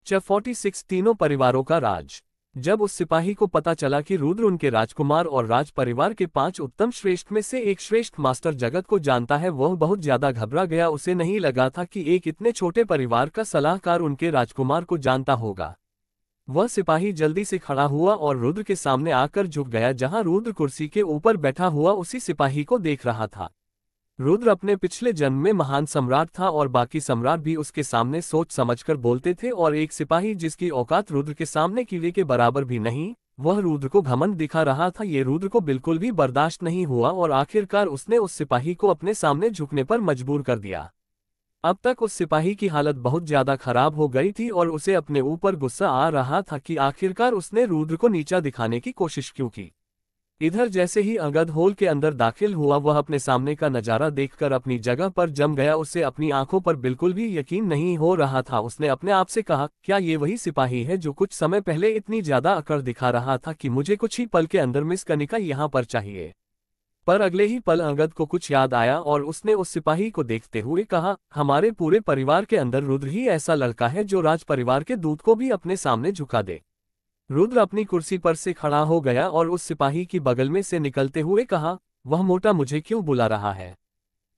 46 तीनों परिवारों का राज। जब उस सिपाही को पता चला कि रुद्र उनके राजकुमार और राज परिवार के 5 उत्तम श्रेष्ठ में से एक श्रेष्ठ मास्टर जगत को जानता है, वह बहुत ज्यादा घबरा गया। उसे नहीं लगा था कि एक इतने छोटे परिवार का सलाहकार उनके राजकुमार को जानता होगा। वह सिपाही जल्दी से खड़ा हुआ और रुद्र के सामने आकर झुक गया। जहां रुद्र कुर्सी के ऊपर बैठा हुआ उसी सिपाही को देख रहा था। रुद्र अपने पिछले जन्म में महान सम्राट था और बाकी सम्राट भी उसके सामने सोच समझकर बोलते थे, और एक सिपाही जिसकी औकात रुद्र के सामने कीड़े के बराबर भी नहीं, वह रुद्र को घमंड दिखा रहा था। ये रुद्र को बिल्कुल भी बर्दाश्त नहीं हुआ और आखिरकार उसने उस सिपाही को अपने सामने झुकने पर मजबूर कर दिया। अब तक उस सिपाही की हालत बहुत ज्यादा खराब हो गई थी और उसे अपने ऊपर गुस्सा आ रहा था कि आखिरकार उसने रुद्र को नीचा दिखाने की कोशिश क्यों की। इधर जैसे ही अंगद हॉल के अंदर दाखिल हुआ, वह अपने सामने का नजारा देखकर अपनी जगह पर जम गया। उसे अपनी आंखों पर बिल्कुल भी यकीन नहीं हो रहा था। उसने अपने आप से कहा, क्या ये वही सिपाही है जो कुछ समय पहले इतनी ज्यादा अकड़ दिखा रहा था कि मुझे कुछ ही पल के अंदर मिस कनिका यहाँ पर चाहिए। पर अगले ही पल अंगद को कुछ याद आया और उसने उस सिपाही को देखते हुए कहा, हमारे पूरे परिवार के अंदर रुद्र ही ऐसा लड़का है जो राज परिवार के दूत को भी अपने सामने झुका दे। रुद्र अपनी कुर्सी पर से खड़ा हो गया और उस सिपाही की बगल में से निकलते हुए कहा, वह मोटा मुझे क्यों बुला रहा है।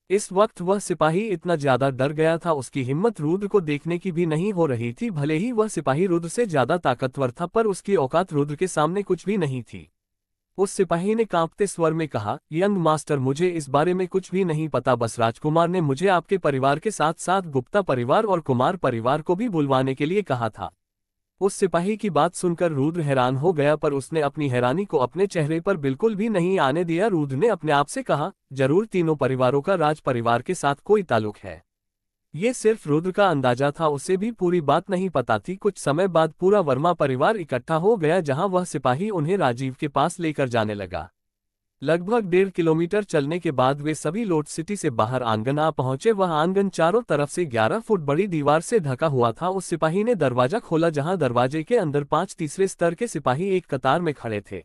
इस वक्त वह सिपाही इतना ज्यादा डर गया था, उसकी हिम्मत रुद्र को देखने की भी नहीं हो रही थी। भले ही वह सिपाही रुद्र से ज्यादा ताकतवर था, पर उसकी औकात रुद्र के सामने कुछ भी नहीं थी। उस सिपाही ने कांपते स्वर में कहा, यंग मास्टर, मुझे इस बारे में कुछ भी नहीं पता। बस राजकुमार ने मुझे आपके परिवार के साथ साथ गुप्ता परिवार और कुमार परिवार को भी बुलवाने के लिए कहा था। उस सिपाही की बात सुनकर रुद्र हैरान हो गया, पर उसने अपनी हैरानी को अपने चेहरे पर बिल्कुल भी नहीं आने दिया। रुद्र ने अपने आप से कहा, जरूर तीनों परिवारों का राज परिवार के साथ कोई ताल्लुक है। ये सिर्फ रुद्र का अंदाजा था, उसे भी पूरी बात नहीं पता थी। कुछ समय बाद पूरा वर्मा परिवार इकट्ठा हो गया, जहां वह सिपाही उन्हें राजीव के पास लेकर जाने लगा। लगभग 1.5 किलोमीटर चलने के बाद वे सभी लोट सिटी से बाहर आंगन आ पहुंचे। वह आंगन चारों तरफ से 11 फुट बड़ी दीवार से ढका हुआ था। उस सिपाही ने दरवाजा खोला, जहां दरवाजे के अंदर 5 तीसरे स्तर के सिपाही एक कतार में खड़े थे।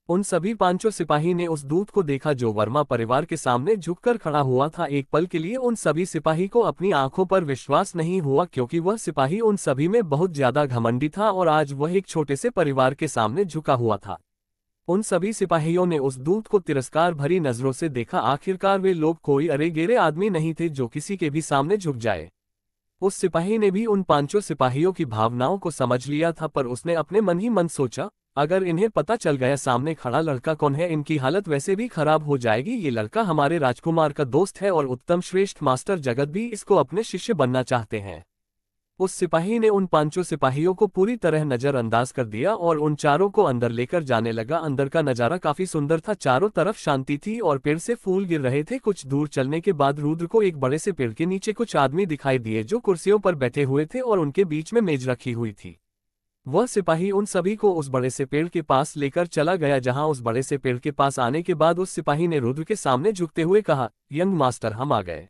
उन सभी 5 सिपाही ने उस दूत को देखा जो वर्मा परिवार के सामने झुककर खड़ा हुआ था। एक पल के लिए उन सभी सिपाही को अपनी आंखों पर विश्वास नहीं हुआ, क्योंकि वह सिपाही उन सभी में बहुत ज्यादा घमंडी था और आज वह एक छोटे से परिवार के सामने झुका हुआ था। उन सभी सिपाहियों ने उस दूत को तिरस्कार भरी नजरों से देखा। आखिरकार वे लोग कोई अरे गेरे आदमी नहीं थे जो किसी के भी सामने झुक जाए। उस सिपाही ने भी उन 5 सिपाहियों की भावनाओं को समझ लिया था, पर उसने अपने मन ही मन सोचा, अगर इन्हें पता चल गया सामने खड़ा लड़का कौन है, इनकी हालत वैसे भी खराब हो जाएगी। ये लड़का हमारे राजकुमार का दोस्त है और उत्तम श्रेष्ठ मास्टर जगत भी इसको अपने शिष्य बनना चाहते हैं। उस सिपाही ने उन 5 सिपाहियों को पूरी तरह नजरअंदाज कर दिया और उन चारों को अंदर लेकर जाने लगा। अंदर का नजारा काफी सुंदर था, चारों तरफ शांति थी और पेड़ से फूल गिर रहे थे। कुछ दूर चलने के बाद रुद्र को एक बड़े से पेड़ के नीचे कुछ आदमी दिखाई दिए जो कुर्सियों पर बैठे हुए थे और उनके बीच में मेज रखी हुई थी। वह सिपाही उन सभी को उस बड़े से पेड़ के पास लेकर चला गया। जहां उस बड़े से पेड़ के पास आने के बाद उस सिपाही ने रुद्र के सामने झुकते हुए कहा, यंग मास्टर, हम आ गए।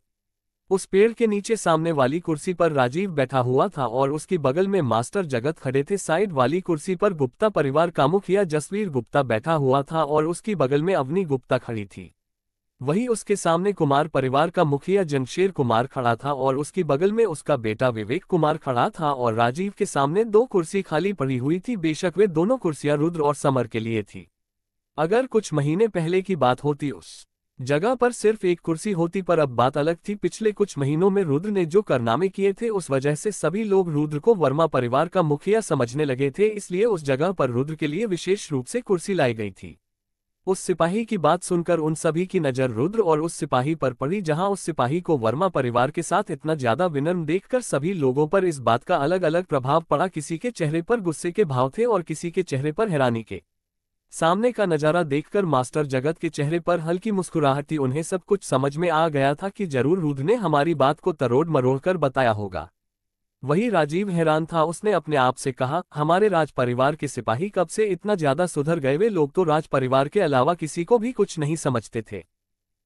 उस पेड़ के नीचे सामने वाली कुर्सी पर राजीव बैठा हुआ था और उसकी बगल में मास्टर जगत खड़े थे। साइड वाली कुर्सी पर गुप्ता परिवार का मुखिया जसवीर गुप्ता बैठा हुआ था और उसकी बगल में अवनी गुप्ता खड़ी थी। वही उसके सामने कुमार परिवार का मुखिया जमशेर कुमार खड़ा था और उसकी बगल में उसका बेटा विवेक कुमार खड़ा था। और राजीव के सामने 2 कुर्सी खाली पड़ी हुई थी। बेशक वे दोनों कुर्सियां रुद्र और समर के लिए थी। अगर कुछ महीने पहले की बात होती उस जगह पर सिर्फ एक कुर्सी होती, पर अब बात अलग थी। पिछले कुछ महीनों में रुद्र ने जो कारनामे किए थे उस वजह से सभी लोग रुद्र को वर्मा परिवार का मुखिया समझने लगे थे, इसलिए उस जगह पर रुद्र के लिए विशेष रूप से कुर्सी लाई गई थी। उस सिपाही की बात सुनकर उन सभी की नजर रुद्र और उस सिपाही पर पड़ी। जहां उस सिपाही को वर्मा परिवार के साथ इतना ज्यादा विनम्र देखकर सभी लोगों पर इस बात का अलग अलग प्रभाव पड़ा। किसी के चेहरे पर गुस्से के भाव थे और किसी के चेहरे पर हैरानी के। सामने का नजारा देखकर मास्टर जगत के चेहरे पर हल्की मुस्कुराहट थी। उन्हें सब कुछ समझ में आ गया था कि जरूर रुद्र ने हमारी बात को तरोड़ मरोड़ कर बताया होगा। वही राजीव हैरान था। उसने अपने आप से कहा, हमारे राज परिवार के सिपाही कब से इतना ज्यादा सुधर गए। वे लोग तो राज परिवार के अलावा किसी को भी कुछ नहीं समझते थे।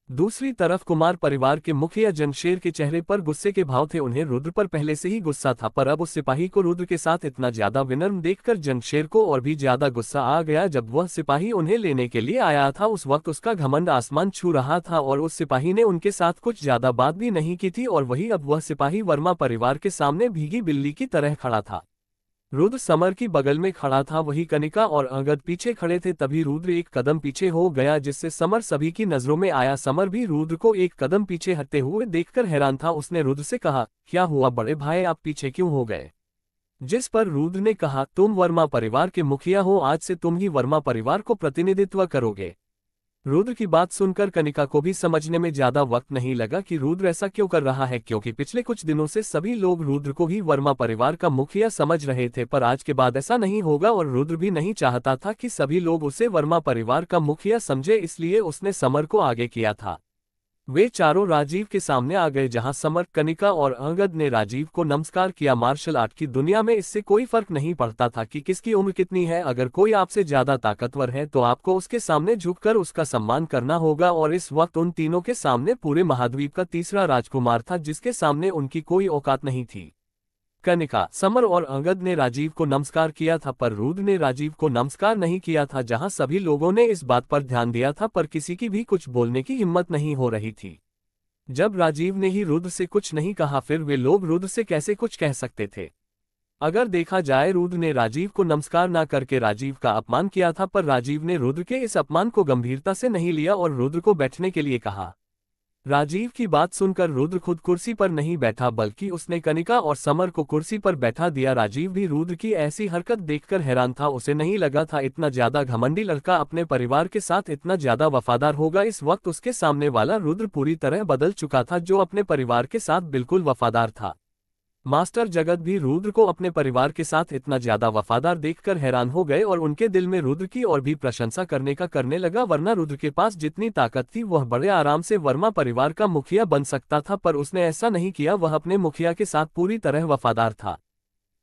दूसरी तरफ कुमार परिवार के मुखिया जमशेर के चेहरे पर गुस्से के भाव थे। उन्हें रुद्र पर पहले से ही गुस्सा था, पर अब उस सिपाही को रुद्र के साथ इतना ज्यादा विनम्र देखकर जमशेर को और भी ज्यादा गुस्सा आ गया। जब वह सिपाही उन्हें लेने के लिए आया था उस वक्त उसका घमंड आसमान छू रहा था और उस सिपाही ने उनके साथ कुछ ज्यादा बात भी नहीं की थी। और वही अब वह सिपाही वर्मा परिवार के सामने भीगी बिल्ली की तरह खड़ा था। रुद्र समर की बगल में खड़ा था, वही कनिका और अंगद पीछे खड़े थे। तभी रुद्र एक कदम पीछे हो गया, जिससे समर सभी की नजरों में आया। समर भी रुद्र को एक कदम पीछे हटते हुए देखकर हैरान था। उसने रुद्र से कहा, क्या हुआ बड़े भाई, आप पीछे क्यों हो गए? जिस पर रुद्र ने कहा, तुम वर्मा परिवार के मुखिया हो, आज से तुम ही वर्मा परिवार को प्रतिनिधित्व करोगे। रुद्र की बात सुनकर कनिका को भी समझने में ज्यादा वक्त नहीं लगा कि रुद्र ऐसा क्यों कर रहा है, क्योंकि पिछले कुछ दिनों से सभी लोग रुद्र को ही वर्मा परिवार का मुखिया समझ रहे थे। पर आज के बाद ऐसा नहीं होगा और रुद्र भी नहीं चाहता था कि सभी लोग उसे वर्मा परिवार का मुखिया समझे, इसलिए उसने समर को आगे किया था। वे चारों राजीव के सामने आ गए, जहां समर, कनिका और अंगद ने राजीव को नमस्कार किया। मार्शल आर्ट की दुनिया में इससे कोई फर्क नहीं पड़ता था कि किसकी उम्र कितनी है। अगर कोई आपसे ज्यादा ताकतवर है तो आपको उसके सामने झुककर उसका सम्मान करना होगा। और इस वक्त उन तीनों के सामने पूरे महाद्वीप का तीसरा राजकुमार था, जिसके सामने उनकी कोई औकात नहीं थी। कनिका, समर और अंगद ने राजीव को नमस्कार किया था, पर रुद्र ने राजीव को नमस्कार नहीं किया था। जहां सभी लोगों ने इस बात पर ध्यान दिया था, पर किसी की भी कुछ बोलने की हिम्मत नहीं हो रही थी। जब राजीव ने ही रुद्र से कुछ नहीं कहा, फिर वे लोग रुद्र से कैसे कुछ कह सकते थे? अगर देखा जाए, रुद्र ने राजीव को नमस्कार न करके राजीव का अपमान किया था, पर राजीव ने रुद्र के इस अपमान को गंभीरता से नहीं लिया और रुद्र को बैठने के लिए कहा। राजीव की बात सुनकर रुद्र खुद कुर्सी पर नहीं बैठा, बल्कि उसने कनिका और समर को कुर्सी पर बैठा दिया। राजीव भी रुद्र की ऐसी हरकत देखकर हैरान था। उसे नहीं लगा था इतना ज्यादा घमंडी लड़का अपने परिवार के साथ इतना ज्यादा वफादार होगा। इस वक्त उसके सामने वाला रुद्र पूरी तरह बदल चुका था, जो अपने परिवार के साथ बिल्कुल वफादार था। मास्टर जगत भी रुद्र को अपने परिवार के साथ इतना ज्यादा वफादार देखकर हैरान हो गए और उनके दिल में रुद्र की और भी प्रशंसा करने लगा। वरना रुद्र के पास जितनी ताकत थी, वह बड़े आराम से वर्मा परिवार का मुखिया बन सकता था, पर उसने ऐसा नहीं किया। वह अपने मुखिया के साथ पूरी तरह वफादार था।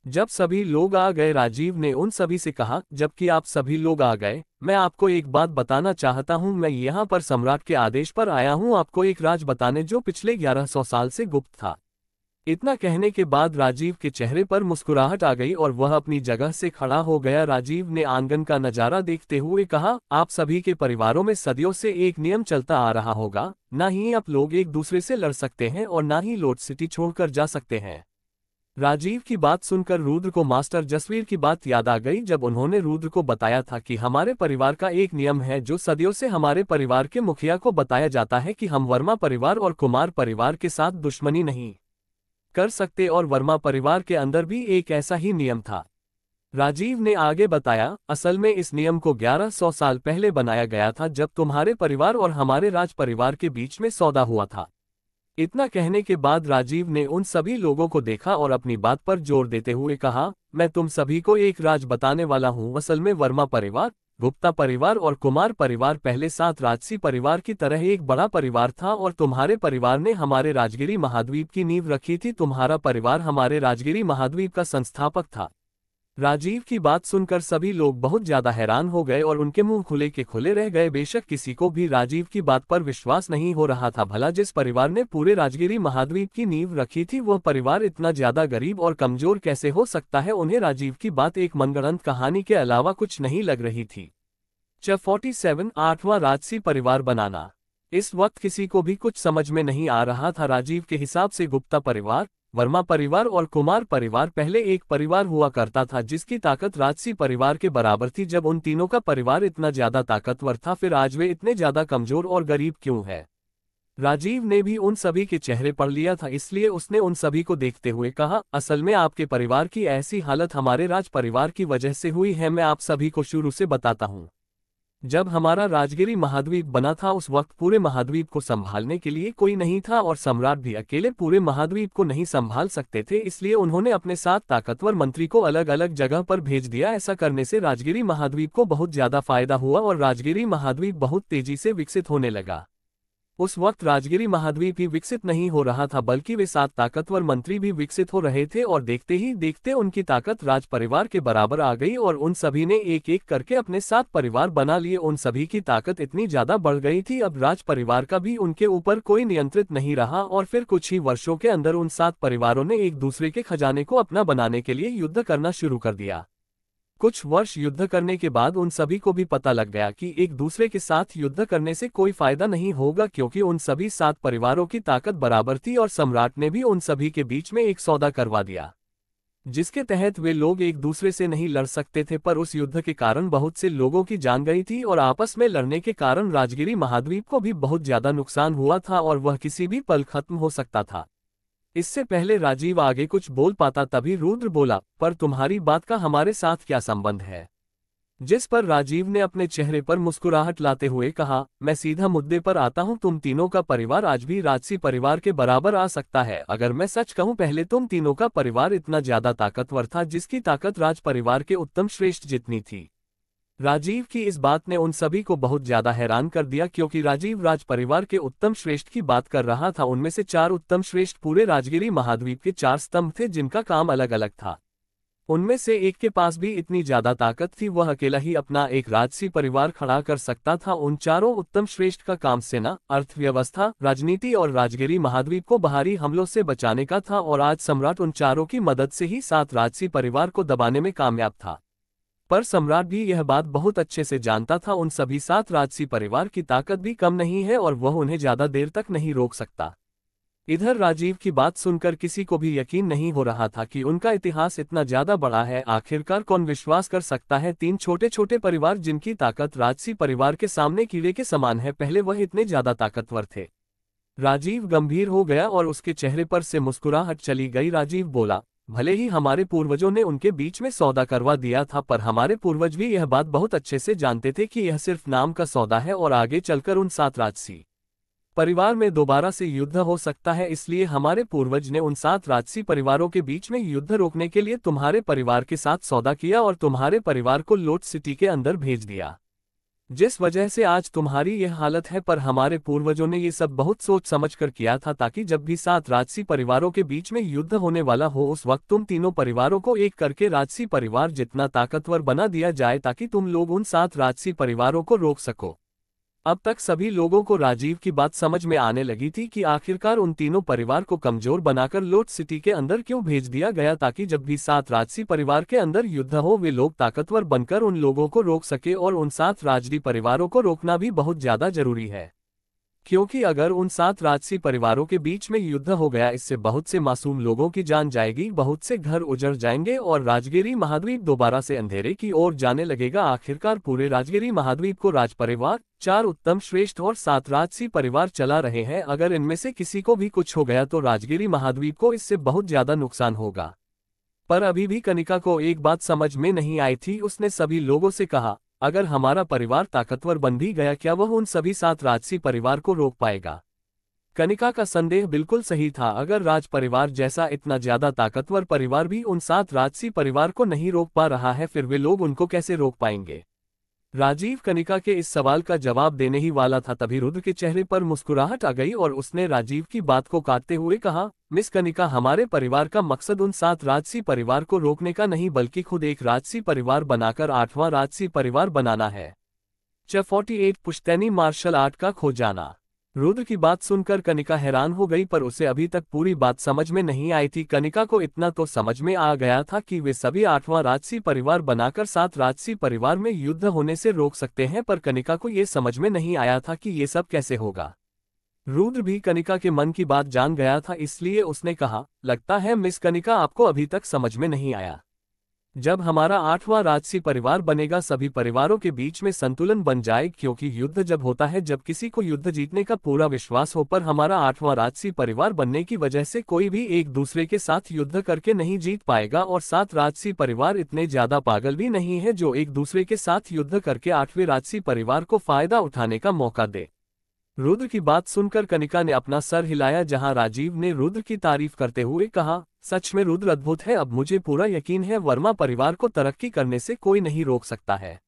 जब सभी लोग आ गए, राजीव ने उन सभी से कहा, जबकि आप सभी लोग आ गए, मैं आपको एक बात बताना चाहता हूं। मैं यहाँ पर सम्राट के आदेश पर आया हूं, आपको एक राज बताने, जो पिछले 1100 साल से गुप्त था। इतना कहने के बाद राजीव के चेहरे पर मुस्कुराहट आ गई और वह अपनी जगह से खड़ा हो गया। राजीव ने आंगन का नजारा देखते हुए कहा, आप सभी के परिवारों में सदियों से एक नियम चलता आ रहा होगा, ना ही आप लोग एक दूसरे से लड़ सकते हैं और ना ही लॉर्ड सिटी छोड़कर जा सकते हैं। राजीव की बात सुनकर रुद्र को मास्टर जसवीर की बात याद आ गई, जब उन्होंने रुद्र को बताया था कि हमारे परिवार का एक नियम है, जो सदियों से हमारे परिवार के मुखिया को बताया जाता है कि हम वर्मा परिवार और कुमार परिवार के साथ दुश्मनी नहीं कर सकते, और वर्मा परिवार के अंदर भी एक ऐसा ही नियम था। राजीव ने आगे बताया, असल में इस नियम को 1100 साल पहले बनाया गया था, जब तुम्हारे परिवार और हमारे राज परिवार के बीच में सौदा हुआ था। इतना कहने के बाद राजीव ने उन सभी लोगों को देखा और अपनी बात पर जोर देते हुए कहा, मैं तुम सभी को एक राज बताने वाला हूँ। असल में वर्मा परिवार, गुप्ता परिवार और कुमार परिवार पहले 7 राजसी परिवार की तरह एक बड़ा परिवार था, और तुम्हारे परिवार ने हमारे राजगिरी महाद्वीप की नींव रखी थी। तुम्हारा परिवार हमारे राजगिरी महाद्वीप का संस्थापक था। राजीव की बात सुनकर सभी लोग बहुत ज्यादा हैरान हो गए और उनके मुंह खुले के खुले रह गए। बेशक किसी को भी राजीव की बात पर विश्वास नहीं हो रहा था। भला जिस परिवार ने पूरे राजगिरी महाद्वीप की नींव रखी थी, वह परिवार इतना ज्यादा गरीब और कमजोर कैसे हो सकता है? उन्हें राजीव की बात एक मनगढ़ंत कहानी के अलावा कुछ नहीं लग रही थी। 47 8वां राजसी परिवार बनाना। इस वक्त किसी को भी कुछ समझ में नहीं आ रहा था। राजीव के हिसाब से गुप्ता परिवार, वर्मा परिवार और कुमार परिवार पहले एक परिवार हुआ करता था, जिसकी ताकत राजसी परिवार के बराबर थी। जब उन तीनों का परिवार इतना ज्यादा ताकतवर था, फिर आज वे इतने ज्यादा कमजोर और गरीब क्यों है? राजीव ने भी उन सभी के चेहरे पढ़ लिया था, इसलिए उसने उन सभी को देखते हुए कहा, असल में आपके परिवार की ऐसी हालत हमारे राज परिवार की वजह से हुई है। मैं आप सभी को शुरू से बताता हूँ। जब हमारा राजगिरी महाद्वीप बना था, उस वक्त पूरे महाद्वीप को संभालने के लिए कोई नहीं था, और सम्राट भी अकेले पूरे महाद्वीप को नहीं संभाल सकते थे। इसलिए उन्होंने अपने साथ ताकतवर मंत्री को अलग अलग जगह पर भेज दिया। ऐसा करने से राजगिरी महाद्वीप को बहुत ज्यादा फायदा हुआ और राजगिरी महाद्वीप बहुत तेजी से विकसित होने लगा। उस वक्त राजगिरी महाद्वीप ही विकसित नहीं हो रहा था, बल्कि वे 7 ताकतवर मंत्री भी विकसित हो रहे थे, और देखते ही देखते उनकी ताकत राज परिवार के बराबर आ गई और उन सभी ने एक एक करके अपने 7 परिवार बना लिए। उन सभी की ताकत इतनी ज्यादा बढ़ गई थी, अब राज परिवार का भी उनके ऊपर कोई नियंत्रित नहीं रहा। और फिर कुछ ही वर्षों के अंदर उन 7 परिवारों ने एक दूसरे के खजाने को अपना बनाने के लिए युद्ध करना शुरू कर दिया। कुछ वर्ष युद्ध करने के बाद उन सभी को भी पता लग गया कि एक दूसरे के साथ युद्ध करने से कोई फायदा नहीं होगा, क्योंकि उन सभी 7 परिवारों की ताकत बराबर थी, और सम्राट ने भी उन सभी के बीच में एक सौदा करवा दिया। जिसके तहत वे लोग एक दूसरे से नहीं लड़ सकते थे, पर उस युद्ध के कारण बहुत से लोगों की जान गई थी और आपस में लड़ने के कारण राजगिरी महाद्वीप को भी बहुत ज्यादा नुकसान हुआ था और वह किसी भी पल खत्म हो सकता था। इससे पहले राजीव आगे कुछ बोल पाता तभी रुद्र बोला, पर तुम्हारी बात का हमारे साथ क्या संबंध है? जिस पर राजीव ने अपने चेहरे पर मुस्कुराहट लाते हुए कहा, मैं सीधा मुद्दे पर आता हूं, तुम तीनों का परिवार आज भी राजसी परिवार के बराबर आ सकता है। अगर मैं सच कहूं, पहले तुम तीनों का परिवार इतना ज्यादा ताकतवर था जिसकी ताकत राज परिवार के उत्तम श्रेष्ठ जितनी थी। राजीव की इस बात ने उन सभी को बहुत ज्यादा हैरान कर दिया, क्योंकि राजीव राज परिवार के उत्तम श्रेष्ठ की बात कर रहा था। उनमें से 4 उत्तम श्रेष्ठ पूरे राजगिरी महाद्वीप के 4 स्तंभ थे जिनका काम अलग अलग था। उनमें से एक के पास भी इतनी ज्यादा ताकत थी, वह अकेला ही अपना एक राजसी परिवार खड़ा कर सकता था। उन चारों उत्तम श्रेष्ठ का काम सेना, अर्थव्यवस्था, राजनीति और राजगिरी महाद्वीप को बाहरी हमलों से बचाने का था, और आज सम्राट उन चारों की मदद से ही 7 राजसी परिवार को दबाने में कामयाब था। पर सम्राट भी यह बात बहुत अच्छे से जानता था, उन सभी 7 राजसी परिवार की ताकत भी कम नहीं है और वह उन्हें ज्यादा देर तक नहीं रोक सकता। इधर राजीव की बात सुनकर किसी को भी यकीन नहीं हो रहा था कि उनका इतिहास इतना ज्यादा बड़ा है। आखिरकार कौन विश्वास कर सकता है 3 छोटे छोटे परिवार जिनकी ताकत राजसी परिवार के सामने कीड़े के समान है, पहले वह इतने ज्यादा ताकतवर थे। राजीव गंभीर हो गया और उसके चेहरे पर से मुस्कुराहट चली गई। राजीव बोला, भले ही हमारे पूर्वजों ने उनके बीच में सौदा करवा दिया था, पर हमारे पूर्वज भी यह बात बहुत अच्छे से जानते थे कि यह सिर्फ नाम का सौदा है और आगे चलकर उन 7 राजसी परिवार में दोबारा से युद्ध हो सकता है। इसलिए हमारे पूर्वज ने उन 7 राजसी परिवारों के बीच में युद्ध रोकने के लिए तुम्हारे परिवार के साथ सौदा किया और तुम्हारे परिवार को लोट सिटी के अंदर भेज दिया, जिस वजह से आज तुम्हारी यह हालत है। पर हमारे पूर्वजों ने ये सब बहुत सोच समझ कर किया था, ताकि जब भी 7 राजसी परिवारों के बीच में युद्ध होने वाला हो उस वक्त तुम तीनों परिवारों को एक करके राजसी परिवार जितना ताकतवर बना दिया जाए, ताकि तुम लोग उन 7 राजसी परिवारों को रोक सको। अब तक सभी लोगों को राजीव की बात समझ में आने लगी थी कि आखिरकार उन तीनों परिवार को कमजोर बनाकर लोट सिटी के अंदर क्यों भेज दिया गया, ताकि जब भी 7 राजसी परिवार के अंदर युद्ध हो वे लोग ताकतवर बनकर उन लोगों को रोक सके। और उन 7 राजसी परिवारों को रोकना भी बहुत ज्यादा जरूरी है, क्योंकि अगर उन 7 राजसी परिवारों के बीच में युद्ध हो गया, इससे बहुत से मासूम लोगों की जान जाएगी, बहुत से घर उजड़ जाएंगे और राजगिरी महाद्वीप दोबारा से अंधेरे की ओर जाने लगेगा। आखिरकार पूरे राजगिरी महाद्वीप को राज परिवार, 4 उत्तम श्रेष्ठ और 7 राजसी परिवार चला रहे हैं। अगर इनमें से किसी को भी कुछ हो गया तो राजगिरी महाद्वीप को इससे बहुत ज्यादा नुकसान होगा। पर अभी भी कनिका को एक बात समझ में नहीं आई थी। उसने सभी लोगों से कहा, अगर हमारा परिवार ताकतवर बन भी गया, क्या वह उन सभी 7 राजसी परिवार को रोक पाएगा? कनिका का संदेह बिल्कुल सही था। अगर राज परिवार जैसा इतना ज्यादा ताकतवर परिवार भी उन 7 राजसी परिवार को नहीं रोक पा रहा है, फिर वे लोग उनको कैसे रोक पाएंगे? राजीव कनिका के इस सवाल का जवाब देने ही वाला था, तभी रुद्र के चेहरे पर मुस्कुराहट आ गई और उसने राजीव की बात को काटते हुए कहा, मिस कनिका, हमारे परिवार का मकसद उन 7 राजसी परिवार को रोकने का नहीं, बल्कि खुद एक राजसी परिवार बनाकर 8वां राजसी परिवार बनाना है। 48 पुश्तैनी मार्शल आर्ट का खो जाना। रुद्र की बात सुनकर कनिका हैरान हो गई, पर उसे अभी तक पूरी बात समझ में नहीं आई थी। कनिका को इतना तो समझ में आ गया था कि वे सभी 8वां राजसी परिवार बनाकर 7 राजसी परिवार में युद्ध होने से रोक सकते हैं, पर कनिका को ये समझ में नहीं आया था कि ये सब कैसे होगा। रुद्र भी कनिका के मन की बात जान गया था, इसलिए उसने कहा, लगता है मिस कनिका आपको अभी तक समझ में नहीं आया। जब हमारा 8वां राजसी परिवार बनेगा, सभी परिवारों के बीच में संतुलन बन जाए, क्योंकि युद्ध जब होता है जब किसी को युद्ध जीतने का पूरा विश्वास हो, पर हमारा 8वां राजसी परिवार बनने की वजह से कोई भी एक दूसरे के साथ युद्ध करके नहीं जीत पाएगा। और 7 राजसी परिवार इतने ज्यादा पागल भी नहीं है जो एक दूसरे के साथ युद्ध करके 8वें राजसी परिवार को फायदा उठाने का मौका दे। रुद्र की बात सुनकर कनिका ने अपना सर हिलाया, जहां राजीव ने रुद्र की तारीफ करते हुए कहा, सच में रुद्र अद्भुत है, अब मुझे पूरा यकीन है वर्मा परिवार को तरक्की करने से कोई नहीं रोक सकता है।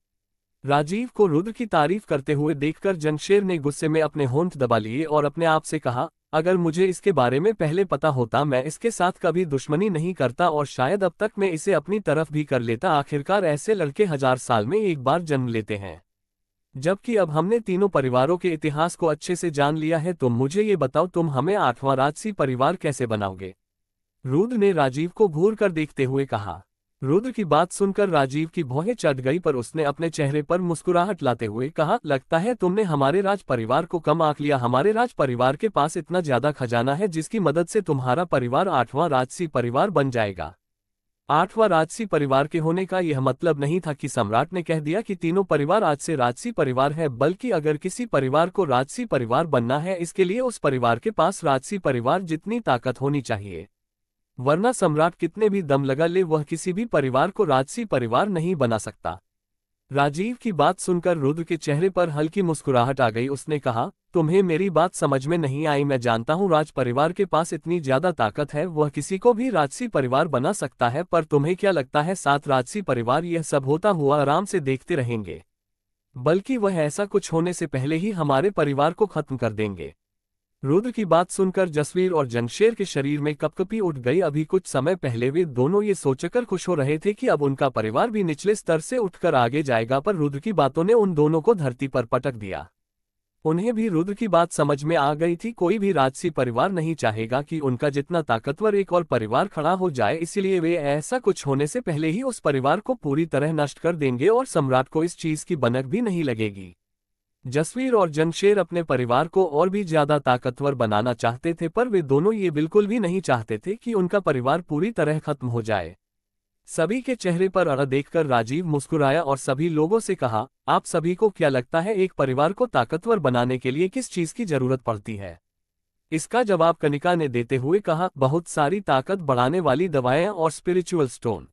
राजीव को रुद्र की तारीफ करते हुए देखकर जंगशेर ने गुस्से में अपने होंठ दबा लिए और अपने आप से कहा, अगर मुझे इसके बारे में पहले पता होता मैं इसके साथ कभी दुश्मनी नहीं करता और शायद अब तक मैं इसे अपनी तरफ भी कर लेता। आखिरकार ऐसे लड़के 1000 साल में एक बार जन्म लेते हैं। जबकि अब हमने तीनों परिवारों के इतिहास को अच्छे से जान लिया है, तो मुझे ये बताओ, तुम हमें 8वां राजसी परिवार कैसे बनाओगे? रुद्र ने राजीव को घूर कर देखते हुए कहा। रुद्र की बात सुनकर राजीव की भौहें चढ़ गई, पर उसने अपने चेहरे पर मुस्कुराहट लाते हुए कहा, लगता है तुमने हमारे राज परिवार को कम आंक लिया। हमारे राज परिवार के पास इतना ज्यादा खजाना है जिसकी मदद से तुम्हारा परिवार 8वां राजसी परिवार बन जाएगा। आठवां राजसी परिवार के होने का यह मतलब नहीं था कि सम्राट ने कह दिया कि तीनों परिवार आज से राजसी परिवार है, बल्कि अगर किसी परिवार को राजसी परिवार बनना है, इसके लिए उस परिवार के पास राजसी परिवार जितनी ताकत होनी चाहिए। वरना सम्राट कितने भी दम लगा ले, वह किसी भी परिवार को राजसी परिवार नहीं बना सकता। राजीव की बात सुनकर रुद्र के चेहरे पर हल्की मुस्कुराहट आ गई। उसने कहा, तुम्हें मेरी बात समझ में नहीं आई। मैं जानता हूँ राज परिवार के पास इतनी ज्यादा ताकत है, वह किसी को भी राजसी परिवार बना सकता है, पर तुम्हें क्या लगता है 7 राजसी परिवार यह सब होता हुआ आराम से देखते रहेंगे? बल्कि वह ऐसा कुछ होने से पहले ही हमारे परिवार को खत्म कर देंगे। रुद्र की बात सुनकर जसवीर और जंगशेर के शरीर में कपकपी उठ गई। अभी कुछ समय पहले वे दोनों ये सोचकर खुश हो रहे थे कि अब उनका परिवार भी निचले स्तर से उठकर आगे जाएगा, पर रुद्र की बातों ने उन दोनों को धरती पर पटक दिया। उन्हें भी रुद्र की बात समझ में आ गई थी। कोई भी राजसी परिवार नहीं चाहेगा कि उनका जितना ताकतवर एक और परिवार खड़ा हो जाए, इसलिए वे ऐसा कुछ होने से पहले ही उस परिवार को पूरी तरह नष्ट कर देंगे और सम्राट को इस चीज की भनक भी नहीं लगेगी। जसवीर और जंगशेर अपने परिवार को और भी ज्यादा ताकतवर बनाना चाहते थे, पर वे दोनों ये बिल्कुल भी नहीं चाहते थे कि उनका परिवार पूरी तरह खत्म हो जाए। सभी के चेहरे पर अड़ा देखकर राजीव मुस्कुराया और सभी लोगों से कहा, आप सभी को क्या लगता है एक परिवार को ताकतवर बनाने के लिए किस चीज की जरूरत पड़ती है? इसका जवाब कनिका ने देते हुए कहा, बहुत सारी ताकत बढ़ाने वाली दवाएं और स्पिरिचुअल स्टोन।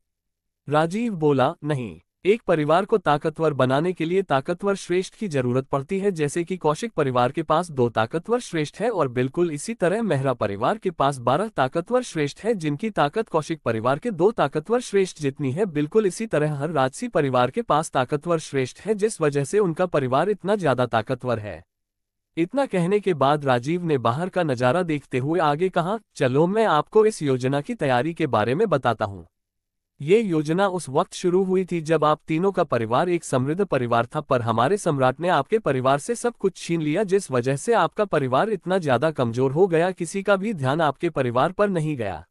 राजीव बोला, नहीं, एक परिवार को ताकतवर बनाने के लिए ताकतवर श्रेष्ठ की जरूरत पड़ती है। जैसे कि कौशिक परिवार के पास 2 ताकतवर श्रेष्ठ है और बिल्कुल इसी तरह मेहरा परिवार के पास 12 ताकतवर श्रेष्ठ है, जिनकी ताकत कौशिक परिवार के 2 ताकतवर श्रेष्ठ जितनी है। बिल्कुल इसी तरह हर राजसी परिवार के पास ताकतवर श्रेष्ठ है, जिस वजह से उनका परिवार इतना ज्यादा ताकतवर है। इतना कहने के बाद राजीव ने बाहर का नजारा देखते हुए आगे कहा, चलो मैं आपको इस योजना की तैयारी के बारे में बताता हूँ। ये योजना उस वक्त शुरू हुई थी जब आप तीनों का परिवार एक समृद्ध परिवार था, पर हमारे सम्राट ने आपके परिवार से सब कुछ छीन लिया, जिस वजह से आपका परिवार इतना ज्यादा कमजोर हो गया, किसी का भी ध्यान आपके परिवार पर नहीं गया।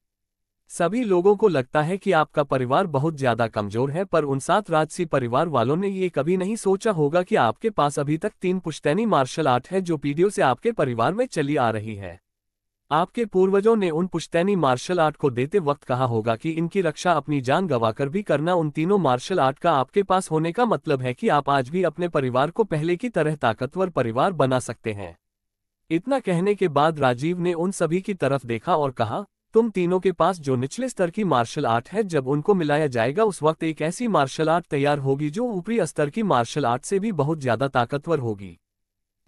सभी लोगों को लगता है कि आपका परिवार बहुत ज्यादा कमजोर है, पर उन 7 राजसी परिवार वालों ने ये कभी नहीं सोचा होगा कि आपके पास अभी तक 3 पुश्तैनी मार्शल आर्ट है, जो पीढ़ियों से आपके परिवार में चली आ रही है। आपके पूर्वजों ने उन पुश्तैनी मार्शल आर्ट को देते वक्त कहा होगा कि इनकी रक्षा अपनी जान गंवाकर भी करना। उन तीनों मार्शल आर्ट का आपके पास होने का मतलब है कि आप आज भी अपने परिवार को पहले की तरह ताकतवर परिवार बना सकते हैं। इतना कहने के बाद राजीव ने उन सभी की तरफ देखा और कहा, तुम तीनों के पास जो निचले स्तर की मार्शल आर्ट है, जब उनको मिलाया जाएगा उस वक्त एक ऐसी मार्शल आर्ट तैयार होगी जो ऊपरी स्तर की मार्शल आर्ट से भी बहुत ज्यादा ताकतवर होगी।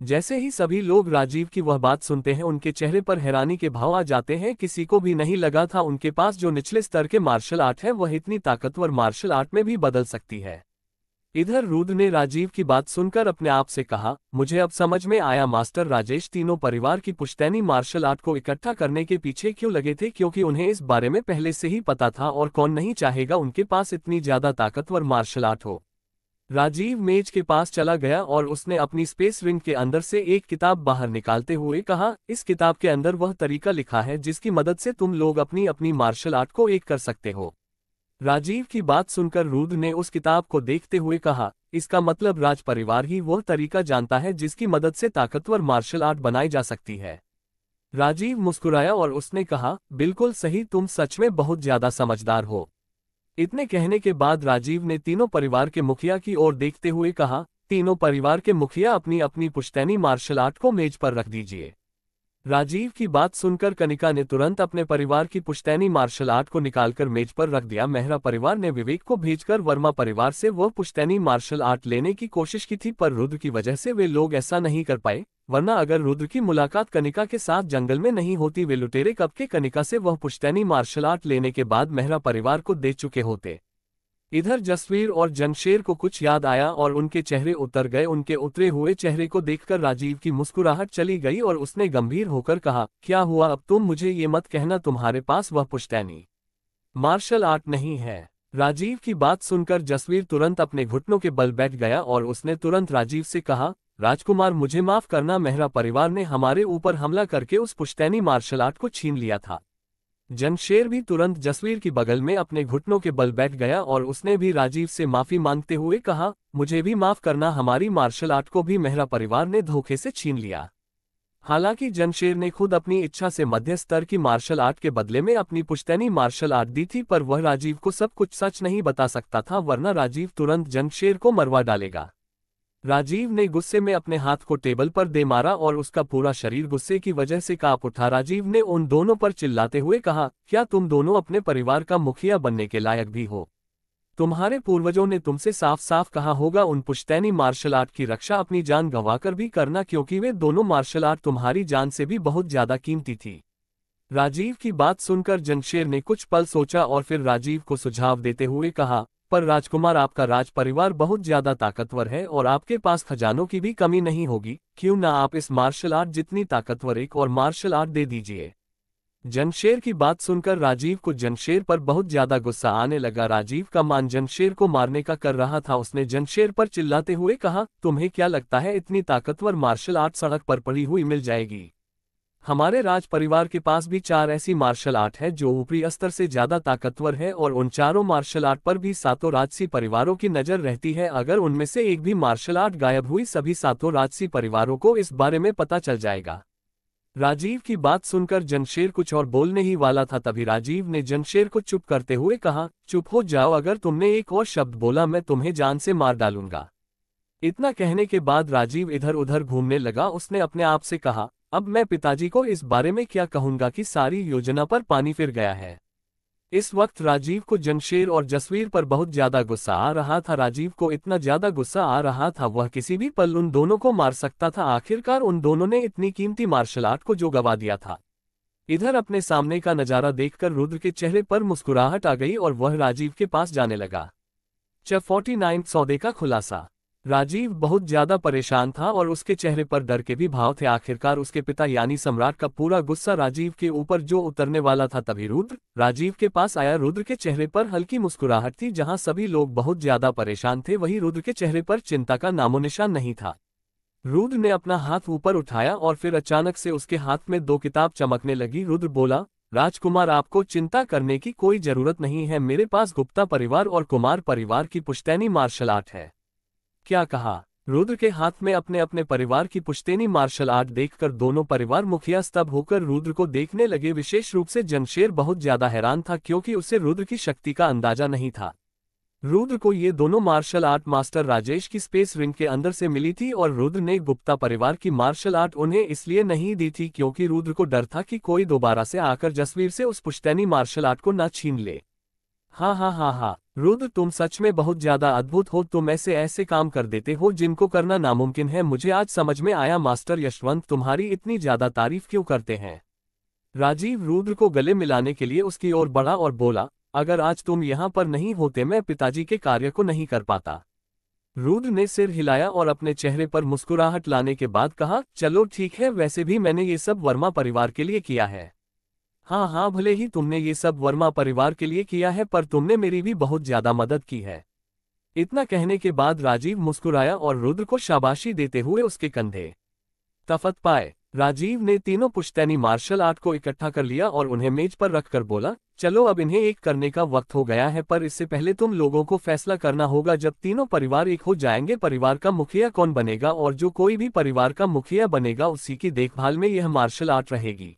जैसे ही सभी लोग राजीव की वह बात सुनते हैं, उनके चेहरे पर हैरानी के भाव आ जाते हैं। किसी को भी नहीं लगा था उनके पास जो निचले स्तर के मार्शल आर्ट है वह इतनी ताकतवर मार्शल आर्ट में भी बदल सकती है। इधर रुद्र ने राजीव की बात सुनकर अपने आप से कहा, मुझे अब समझ में आया मास्टर राजेश तीनों परिवार की पुश्तैनी मार्शल आर्ट को इकट्ठा करने के पीछे क्यों लगे थे, क्योंकि उन्हें इस बारे में पहले से ही पता था, और कौन नहीं चाहेगा उनके पास इतनी ज्यादा ताकतवर मार्शल आर्ट हो। राजीव मेज के पास चला गया और उसने अपनी स्पेस रिंग के अंदर से एक किताब बाहर निकालते हुए कहा, इस किताब के अंदर वह तरीका लिखा है जिसकी मदद से तुम लोग अपनी अपनी मार्शल आर्ट को एक कर सकते हो। राजीव की बात सुनकर रुद्र ने उस किताब को देखते हुए कहा, इसका मतलब राज परिवार ही वह तरीका जानता है जिसकी मदद से ताकतवर मार्शल आर्ट बनाई जा सकती है। राजीव मुस्कुराया और उसने कहा, बिल्कुल सही, तुम सच में बहुत ज्यादा समझदार हो। इतने कहने के बाद राजीव ने तीनों परिवार के मुखिया की ओर देखते हुए कहा, तीनों परिवार के मुखिया अपनी अपनी पुश्तैनी मार्शल आर्ट को मेज पर रख दीजिए। राजीव की बात सुनकर कनिका ने तुरंत अपने परिवार की पुश्तैनी मार्शल आर्ट को निकालकर मेज पर रख दिया। मेहरा परिवार ने विवेक को भेजकर वर्मा परिवार से वह पुश्तैनी मार्शल आर्ट लेने की कोशिश की थी, पर रुद्र की वजह से वे लोग ऐसा नहीं कर पाए। वरना अगर रुद्र की मुलाकात कनिका के साथ जंगल में नहीं होती, वे लुटेरे कब के कनिका से वह पुश्तैनी मार्शल आर्ट लेने के बाद मेहरा परिवार को दे चुके होते। इधर जसवीर और जंगशेर को कुछ याद आया और उनके चेहरे उतर गए। उनके उतरे हुए चेहरे को देखकर राजीव की मुस्कुराहट चली गई और उसने गंभीर होकर कहा, क्या हुआ, अब तुम मुझे ये मत कहना तुम्हारे पास वह पुश्तैनी मार्शल आर्ट नहीं है। राजीव की बात सुनकर जसवीर तुरंत अपने घुटनों के बल बैठ गया और उसने तुरंत राजीव से कहा, राजकुमार मुझे माफ करना, मेहरा परिवार ने हमारे ऊपर हमला करके उस पुश्तैनी मार्शल आर्ट को छीन लिया था। जंगशेर भी तुरंत जसवीर की बगल में अपने घुटनों के बल बैठ गया और उसने भी राजीव से माफी मांगते हुए कहा, मुझे भी माफ करना, हमारी मार्शल आर्ट को भी मेहरा परिवार ने धोखे से छीन लिया। हालांकि जनशेर ने खुद अपनी इच्छा से मध्य स्तर की मार्शल आर्ट के बदले में अपनी पुश्तैनी मार्शल आर्ट दी थी, पर वह राजीव को सब कुछ सच नहीं बता सकता था, वरना राजीव तुरंत जनशेर को मरवा डालेगा। राजीव ने गुस्से में अपने हाथ को टेबल पर दे मारा और उसका पूरा शरीर गुस्से की वजह से कांप उठा। राजीव ने उन दोनों पर चिल्लाते हुए कहा, क्या तुम दोनों अपने परिवार का मुखिया बनने के लायक भी हो? तुम्हारे पूर्वजों ने तुमसे साफ साफ कहा होगा उन पुश्तैनी मार्शल आर्ट की रक्षा अपनी जान गंवाकर भी करना, क्योंकि वे दोनों मार्शल आर्ट तुम्हारी जान से भी बहुत ज्यादा कीमती थी। राजीव की बात सुनकर जनशेर ने कुछ पल सोचा और फिर राजीव को सुझाव देते हुए कहा, पर राजकुमार, आपका राज परिवार बहुत ज्यादा ताकतवर है और आपके पास खजानों की भी कमी नहीं होगी, क्यों ना आप इस मार्शल आर्ट जितनी ताकतवर एक और मार्शल आर्ट दे दीजिए। जनशेर की बात सुनकर राजीव को जनशेर पर बहुत ज्यादा गुस्सा आने लगा। राजीव का मान जनशेर को मारने का कर रहा था। उसने जनशेर पर चिल्लाते हुए कहा, तुम्हें क्या लगता है इतनी ताकतवर मार्शल आर्ट सड़क पर पड़ी हुई मिल जाएगी? हमारे राज परिवार के पास भी 4 ऐसी मार्शल आर्ट है जो ऊपरी स्तर से ज्यादा ताकतवर है, और उन चारों मार्शल आर्ट पर भी 7 राजसी परिवारों की नजर रहती है। अगर उनमें से एक भी मार्शल आर्ट गायब हुई, सभी 7 राजसी परिवारों को इस बारे में पता चल जाएगा। राजीव की बात सुनकर जनशेर कुछ और बोलने ही वाला था, तभी राजीव ने जनशेर को चुप करते हुए कहा, चुप हो जाओ, अगर तुमने एक और शब्द बोला मैं तुम्हें जान से मार डालूंगा। इतना कहने के बाद राजीव इधर उधर घूमने लगा। उसने अपने आप से कहा, अब मैं पिताजी को इस बारे में क्या कहूंगा कि सारी योजना पर पानी फिर गया है। इस वक्त राजीव को जनशेर और जसवीर पर बहुत ज्यादा गुस्सा आ रहा था। राजीव को इतना ज्यादा गुस्सा आ रहा था वह किसी भी पल उन दोनों को मार सकता था। आखिरकार उन दोनों ने इतनी कीमती मार्शल आर्ट को जो गवा दिया था। इधर अपने सामने का नजारा देखकर रुद्र के चेहरे पर मुस्कुराहट आ गई और वह राजीव के पास जाने लगा। 49 सौदे का खुलासा। राजीव बहुत ज्यादा परेशान था और उसके चेहरे पर डर के भी भाव थे। आखिरकार उसके पिता यानी सम्राट का पूरा गुस्सा राजीव के ऊपर जो उतरने वाला था, तभी रुद्र राजीव के पास आया। रुद्र के चेहरे पर हल्की मुस्कुराहट थी। जहां सभी लोग बहुत ज्यादा परेशान थे, वहीं रुद्र के चेहरे पर चिंता का नामोनिशान नहीं था। रुद्र ने अपना हाथ ऊपर उठाया और फिर अचानक से उसके हाथ में 2 किताब चमकने लगी। रुद्र बोला, राजकुमार, आपको चिंता करने की कोई जरूरत नहीं है। मेरे पास गुप्ता परिवार और कुमार परिवार की पुश्तैनी मार्शल आर्ट है। क्या कहा? रुद्र के हाथ में अपने अपने परिवार की पुश्तैनी मार्शल आर्ट देखकर दोनों परिवार मुखिया स्तब्ध होकर रुद्र को देखने लगे। विशेष रूप से जनशेर बहुत ज्यादा हैरान था, क्योंकि उसे रुद्र की शक्ति का अंदाजा नहीं था। रुद्र को ये दोनों मार्शल आर्ट मास्टर राजेश की स्पेस रिंग के अंदर से मिली थी, और रुद्र ने गुप्ता परिवार की मार्शल आर्ट उन्हें इसलिए नहीं दी थी क्योंकि रुद्र को डर था कि कोई दोबारा से आकर जसवीर से उस पुश्तैनी मार्शल आर्ट को न छीन ले। हाँ, रुद्र, तुम सच में बहुत ज्यादा अद्भुत हो। तुम ऐसे काम कर देते हो जिनको करना नामुमकिन है। मुझे आज समझ में आया मास्टर यशवंत तुम्हारी इतनी ज्यादा तारीफ क्यों करते हैं। राजीव रुद्र को गले मिलाने के लिए उसकी ओर बढ़ा और बोला, अगर आज तुम यहाँ पर नहीं होते मैं पिताजी के कार्य को नहीं कर पाता। रुद्र ने सिर हिलाया और अपने चेहरे पर मुस्कुराहट लाने के बाद कहा, चलो ठीक है, वैसे भी मैंने ये सब वर्मा परिवार के लिए किया है। हाँ, भले ही तुमने ये सब वर्मा परिवार के लिए किया है, पर तुमने मेरी भी बहुत ज्यादा मदद की है। इतना कहने के बाद राजीव मुस्कुराया और रुद्र को शाबाशी देते हुए उसके कंधे तफत पाए। राजीव ने तीनों पुश्तैनी मार्शल आर्ट को इकट्ठा कर लिया और उन्हें मेज पर रखकर बोला, चलो अब इन्हें एक करने का वक्त हो गया है, पर इससे पहले तुम लोगों को फैसला करना होगा। जब तीनों परिवार एक हो जाएंगे, परिवार का मुखिया कौन बनेगा, और जो कोई भी परिवार का मुखिया बनेगा उसी की देखभाल में यह मार्शल आर्ट रहेगी।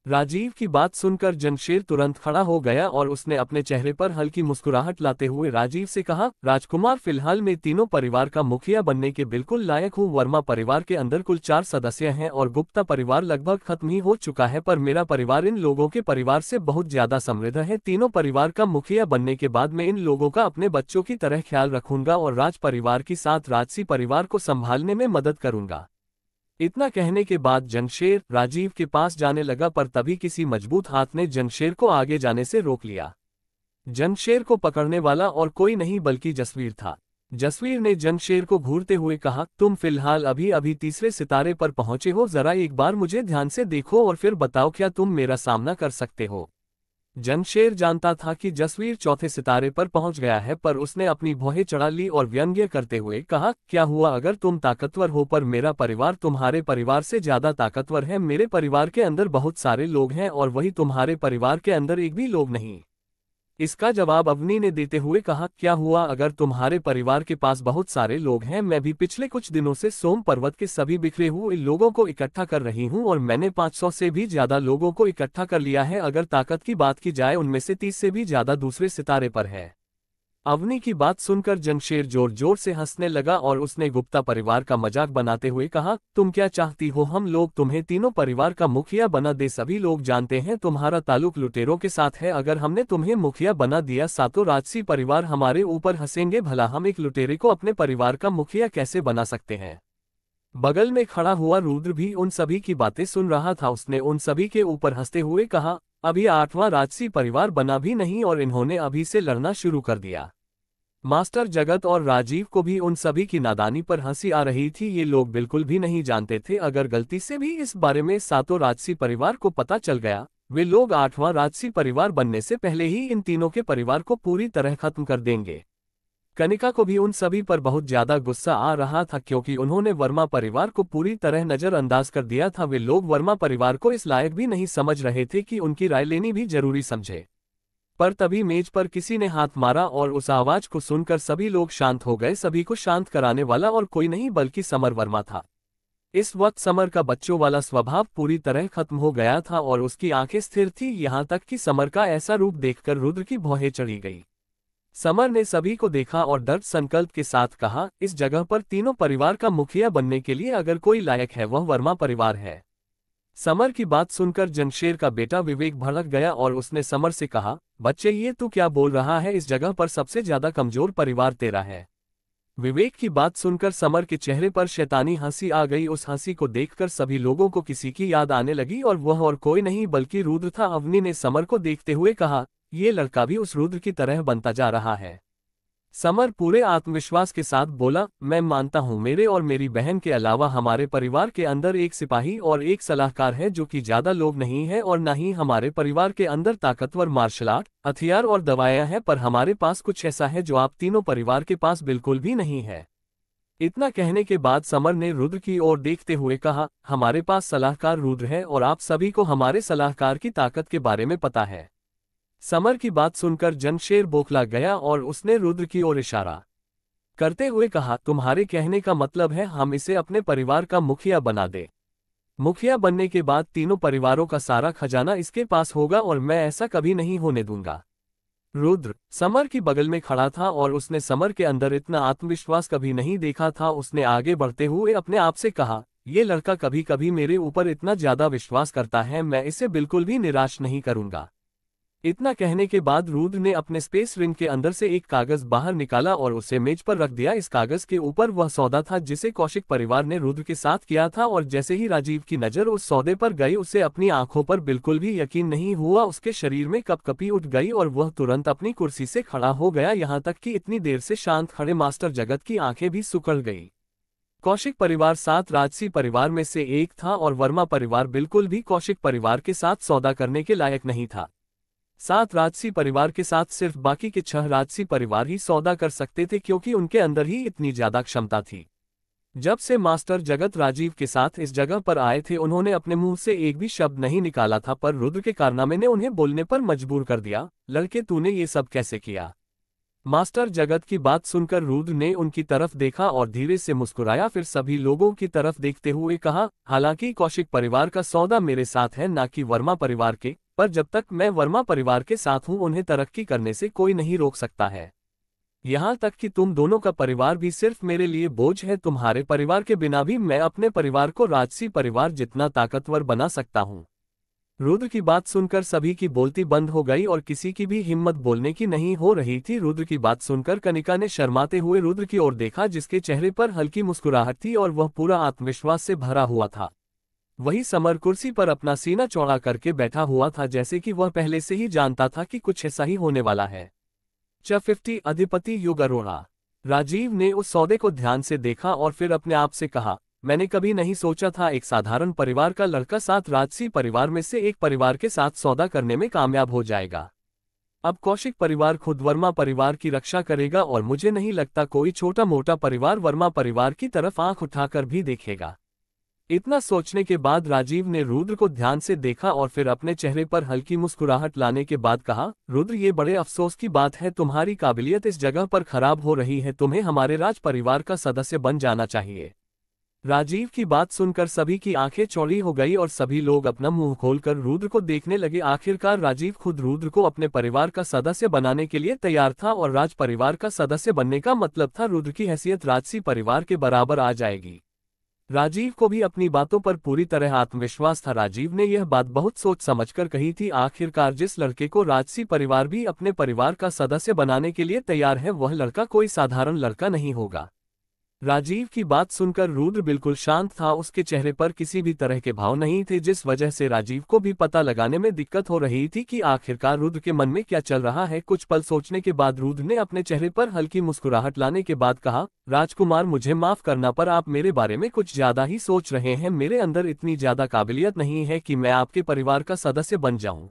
राजीव की बात सुनकर जनशेर तुरंत खड़ा हो गया और उसने अपने चेहरे पर हल्की मुस्कुराहट लाते हुए राजीव से कहा, राजकुमार, फिलहाल मैं तीनों परिवार का मुखिया बनने के बिल्कुल लायक हूँ। वर्मा परिवार के अंदर कुल 4 सदस्य हैं और गुप्ता परिवार लगभग खत्म ही हो चुका है, पर मेरा परिवार इन लोगों के परिवार से बहुत ज्यादा समृद्ध है। तीनों परिवार का मुखिया बनने के बाद मैं इन लोगों का अपने बच्चों की तरह ख्याल रखूंगा और राज परिवार के साथ राजसी परिवार को संभालने में मदद करूंगा। इतना कहने के बाद जनशेर राजीव के पास जाने लगा, पर तभी किसी मजबूत हाथ ने जनशेर को आगे जाने से रोक लिया। जनशेर को पकड़ने वाला और कोई नहीं बल्कि जसवीर था। जसवीर ने जनशेर को घूरते हुए कहा, तुम फिलहाल अभी तीसरे सितारे पर पहुंचे हो, जरा एक बार मुझे ध्यान से देखो और फिर बताओ क्या तुम मेरा सामना कर सकते हो। जनशेर जानता था कि जसवीर 4थे सितारे पर पहुंच गया है, पर उसने अपनी भौहें चढ़ा ली और व्यंग्य करते हुए कहा, क्या हुआ अगर तुम ताकतवर हो, पर मेरा परिवार तुम्हारे परिवार से ज्यादा ताकतवर है। मेरे परिवार के अंदर बहुत सारे लोग हैं और वही तुम्हारे परिवार के अंदर एक भी लोग नहीं। इसका जवाब अवनी ने देते हुए कहा, क्या हुआ अगर तुम्हारे परिवार के पास बहुत सारे लोग हैं? मैं भी पिछले कुछ दिनों से सोम पर्वत के सभी बिखरे हुए लोगों को इकट्ठा कर रही हूं और मैंने 500 से भी ज्यादा लोगों को इकट्ठा कर लिया है। अगर ताकत की बात की जाए उनमें से 30 से भी ज्यादा दूसरे सितारे पर है। अवनी की बात सुनकर जमशेर जोर जोर से हंसने लगा और उसने गुप्ता परिवार का मजाक बनाते हुए कहा, तुम क्या चाहती हो? हम लोग तुम्हें तीनों परिवार का मुखिया बना दे। सभी लोग जानते हैं तुम्हारा ताल्लुक लुटेरों के साथ है। अगर हमने तुम्हें मुखिया बना दिया, सातों राजसी परिवार हमारे ऊपर हंसेंगे। भला हम एक लुटेरे को अपने परिवार का मुखिया कैसे बना सकते हैं? बगल में खड़ा हुआ रुद्र भी उन सभी की बातें सुन रहा था। उसने उन सभी के ऊपर हंसते हुए कहा, अभी 8वां राजसी परिवार बना भी नहीं और इन्होंने अभी से लड़ना शुरू कर दिया। मास्टर जगत और राजीव को भी उन सभी की नादानी पर हंसी आ रही थी। ये लोग बिल्कुल भी नहीं जानते थे, अगर गलती से भी इस बारे में सातों राजसी परिवार को पता चल गया, वे लोग 8वां राजसी परिवार बनने से पहले ही इन तीनों के परिवार को पूरी तरह खत्म कर देंगे। कनिका को भी उन सभी पर बहुत ज्यादा गुस्सा आ रहा था, क्योंकि उन्होंने वर्मा परिवार को पूरी तरह नजरअंदाज कर दिया था। वे लोग वर्मा परिवार को इस लायक भी नहीं समझ रहे थे कि उनकी राय लेनी भी जरूरी समझे। पर तभी मेज पर किसी ने हाथ मारा और उस आवाज को सुनकर सभी लोग शांत हो गए। सभी को शांत कराने वाला और कोई नहीं बल्कि समर वर्मा था। इस वक्त समर का बच्चों वाला स्वभाव पूरी तरह खत्म हो गया था और उसकी आंखें स्थिर थी, यहाँ तक कि समर का ऐसा रूप देखकर रुद्र की भौहें चढ़ी गई। समर ने सभी को देखा और दृढ़ संकल्प के साथ कहा, इस जगह पर तीनों परिवार का मुखिया बनने के लिए अगर कोई लायक है वह वर्मा परिवार है। समर की बात सुनकर जमशेर का बेटा विवेक भड़क गया और उसने समर से कहा, बच्चे ये तू क्या बोल रहा है? इस जगह पर सबसे ज्यादा कमजोर परिवार तेरा है। विवेक की बात सुनकर समर के चेहरे पर शैतानी हंसी आ गई। उस हंसी को देखकर सभी लोगों को किसी की याद आने लगी और वह और कोई नहीं बल्कि रुद्र था। अवनी ने समर को देखते हुए कहा, ये लड़का भी उस रुद्र की तरह बनता जा रहा है। समर पूरे आत्मविश्वास के साथ बोला, मैं मानता हूं मेरे और मेरी बहन के अलावा हमारे परिवार के अंदर एक सिपाही और एक सलाहकार है, जो कि ज्यादा लोग नहीं है, और न ही हमारे परिवार के अंदर ताकतवर मार्शल आर्ट, हथियार और दवाएं हैं, पर हमारे पास कुछ ऐसा है जो आप तीनों परिवार के पास बिल्कुल भी नहीं है। इतना कहने के बाद समर ने रुद्र की ओर देखते हुए कहा, हमारे पास सलाहकार रुद्र है और आप सभी को हमारे सलाहकार की ताकत के बारे में पता है। समर की बात सुनकर जमशेर बौखला गया और उसने रुद्र की ओर इशारा करते हुए कहा, तुम्हारे कहने का मतलब है हम इसे अपने परिवार का मुखिया बना दे। मुखिया बनने के बाद तीनों परिवारों का सारा खजाना इसके पास होगा और मैं ऐसा कभी नहीं होने दूंगा। रुद्र समर की बगल में खड़ा था और उसने समर के अंदर इतना आत्मविश्वास कभी नहीं देखा था। उसने आगे बढ़ते हुए अपने आप से कहा, यह लड़का कभी कभी मेरे ऊपर इतना ज्यादा विश्वास करता है, मैं इसे बिल्कुल भी निराश नहीं करूंगा। इतना कहने के बाद रुद्र ने अपने स्पेस रिंग के अंदर से एक कागज बाहर निकाला और उसे मेज पर रख दिया। इस कागज के ऊपर वह सौदा था जिसे कौशिक परिवार ने रुद्र के साथ किया था, और जैसे ही राजीव की नजर उस सौदे पर गई, उसे अपनी आंखों पर बिल्कुल भी यकीन नहीं हुआ। उसके शरीर में कपकपी उठ गई और वह तुरंत अपनी कुर्सी से खड़ा हो गया, यहाँ तक कि इतनी देर से शांत खड़े मास्टर जगत की आंखें भी सिकुड़ गई। कौशिक परिवार 7 राजसी परिवार में से एक था और वर्मा परिवार बिल्कुल भी कौशिक परिवार के साथ सौदा करने के लायक नहीं था। 7 राजसी परिवार के साथ सिर्फ बाकी के 6 राजसी परिवार ही सौदा कर सकते थे, क्योंकि उनके अंदर ही इतनी ज्यादा क्षमता थी। जब से मास्टर जगत राजीव के साथ इस जगह पर आए थे, उन्होंने अपने मुंह से एक भी शब्द नहीं निकाला था, पर रुद्र के कारनामे ने उन्हें बोलने पर मजबूर कर दिया। लड़के, तूने ये सब कैसे किया? मास्टर जगत की बात सुनकर रुद्र ने उनकी तरफ देखा और धीरे से मुस्कुराया, फिर सभी लोगों की तरफ देखते हुए कहा, हालांकि कौशिक परिवार का सौदा मेरे साथ है, ना कि वर्मा परिवार के, पर जब तक मैं वर्मा परिवार के साथ हूं उन्हें तरक्की करने से कोई नहीं रोक सकता है। यहाँ तक कि तुम दोनों का परिवार भी सिर्फ मेरे लिए बोझ है। तुम्हारे परिवार के बिना भी मैं अपने परिवार को राजसी परिवार जितना ताकतवर बना सकता हूँ। रुद्र की बात सुनकर सभी की बोलती बंद हो गई और किसी की भी हिम्मत बोलने की नहीं हो रही थी। रुद्र की बात सुनकर कनिका ने शर्माते हुए रुद्र की ओर देखा, जिसके चेहरे पर हल्की मुस्कुराहट थी और वह पूरा आत्मविश्वास से भरा हुआ था। वही समर कुर्सी पर अपना सीना चौड़ा करके बैठा हुआ था, जैसे कि वह पहले से ही जानता था कि कुछ ऐसा ही होने वाला है। 50 अधिपति युग अरोड़ा। राजीव ने उस सौदे को ध्यान से देखा और फिर अपने आप से कहा, मैंने कभी नहीं सोचा था एक साधारण परिवार का लड़का 7 राजसी परिवार में से एक परिवार के साथ सौदा करने में कामयाब हो जाएगा। अब कौशिक परिवार खुद वर्मा परिवार की रक्षा करेगा और मुझे नहीं लगता कोई छोटा मोटा परिवार वर्मा परिवार की तरफ आंख उठाकर भी देखेगा। इतना सोचने के बाद राजीव ने रुद्र को ध्यान से देखा और फिर अपने चेहरे पर हल्की मुस्कुराहट लाने के बाद कहा, रुद्र ये बड़े अफसोस की बात है, तुम्हारी काबिलियत इस जगह पर खराब हो रही है, तुम्हें हमारे राज परिवार का सदस्य बन जाना चाहिए। राजीव की बात सुनकर सभी की आंखें चौड़ी हो गई और सभी लोग अपना मुंह खोलकर रुद्र को देखने लगे। आखिरकार राजीव खुद रुद्र को अपने परिवार का सदस्य बनाने के लिए तैयार था और राज परिवार का सदस्य बनने का मतलब था रुद्र की हैसियत राजसी परिवार के बराबर आ जाएगी। राजीव को भी अपनी बातों पर पूरी तरह आत्मविश्वास था। राजीव ने यह बात बहुत सोच समझकर कही थी। आखिरकार जिस लड़के को राजसी परिवार भी अपने परिवार का सदस्य बनाने के लिए तैयार है, वह लड़का कोई साधारण लड़का नहीं होगा। राजीव की बात सुनकर रुद्र बिल्कुल शांत था, उसके चेहरे पर किसी भी तरह के भाव नहीं थे, जिस वजह से राजीव को भी पता लगाने में दिक्कत हो रही थी कि आखिरकार रुद्र के मन में क्या चल रहा है। कुछ पल सोचने के बाद रुद्र ने अपने चेहरे पर हल्की मुस्कुराहट लाने के बाद कहा, राजकुमार मुझे माफ करना पर आप मेरे बारे में कुछ ज्यादा ही सोच रहे हैं। मेरे अंदर इतनी ज्यादा काबिलियत नहीं है कि मैं आपके परिवार का सदस्य बन जाऊं।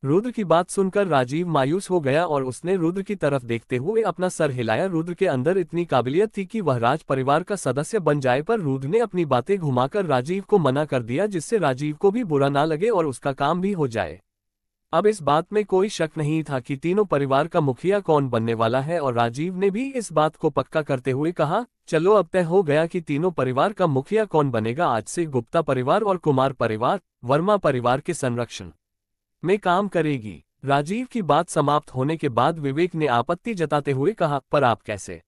रुद्र की बात सुनकर राजीव मायूस हो गया और उसने रुद्र की तरफ देखते हुए अपना सर हिलाया। रुद्र के अंदर इतनी काबिलियत थी कि वह राज परिवार का सदस्य बन जाए, पर रुद्र ने अपनी बातें घुमाकर राजीव को मना कर दिया, जिससे राजीव को भी बुरा ना लगे और उसका काम भी हो जाए। अब इस बात में कोई शक नहीं था कि तीनों परिवार का मुखिया कौन बनने वाला है और राजीव ने भी इस बात को पक्का करते हुए कहा, चलो अब तय हो गया कि तीनों परिवार का मुखिया कौन बनेगा। आज से गुप्ता परिवार और कुमार परिवार वर्मा परिवार के संरक्षण में काम करेगी। राजीव की बात समाप्त होने के बाद विवेक ने आपत्ति जताते हुए कहा, पर आप कैसे?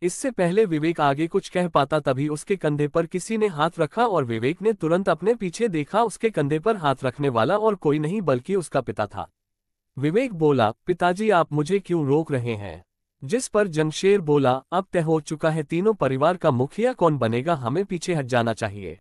इससे पहले विवेक आगे कुछ कह पाता तभी उसके कंधे पर किसी ने हाथ रखा और विवेक ने तुरंत अपने पीछे देखा। उसके कंधे पर हाथ रखने वाला और कोई नहीं बल्कि उसका पिता था। विवेक बोला, पिताजी आप मुझे क्यों रोक रहे हैं? जिस पर जमशेर बोला, अब तय हो चुका है, तीनों परिवार का मुखिया कौन बनेगा, हमें पीछे हट जाना चाहिए।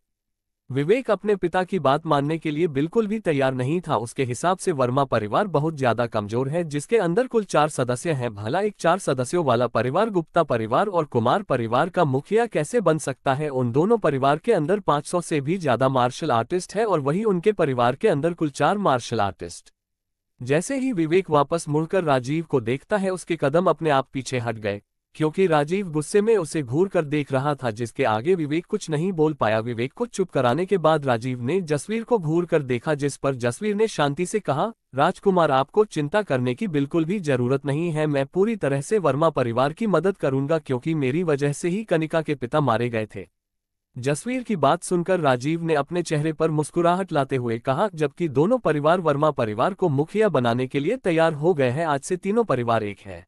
विवेक अपने पिता की बात मानने के लिए बिल्कुल भी तैयार नहीं था। उसके हिसाब से वर्मा परिवार बहुत ज्यादा कमजोर है, जिसके अंदर कुल 4 सदस्य हैं। भला एक 4 सदस्यों वाला परिवार गुप्ता परिवार और कुमार परिवार का मुखिया कैसे बन सकता है? उन दोनों परिवार के अंदर 500 से भी ज्यादा मार्शल आर्टिस्ट है और वही उनके परिवार के अंदर कुल 4 मार्शल आर्टिस्ट। जैसे ही विवेक वापस मुड़कर राजीव को देखता है, उसके कदम अपने आप पीछे हट गए, क्योंकि राजीव गुस्से में उसे घूर कर देख रहा था, जिसके आगे विवेक कुछ नहीं बोल पाया। विवेक को चुप कराने के बाद राजीव ने जसवीर को घूर कर देखा, जिस पर जसवीर ने शांति से कहा, राजकुमार आपको चिंता करने की बिल्कुल भी जरूरत नहीं है, मैं पूरी तरह से वर्मा परिवार की मदद करूंगा, क्योंकि मेरी वजह से ही कनिका के पिता मारे गए थे। जसवीर की बात सुनकर राजीव ने अपने चेहरे पर मुस्कुराहट लाते हुए कहा, जबकि दोनों परिवार वर्मा परिवार को मुखिया बनाने के लिए तैयार हो गए हैं, आज से तीनों परिवार एक है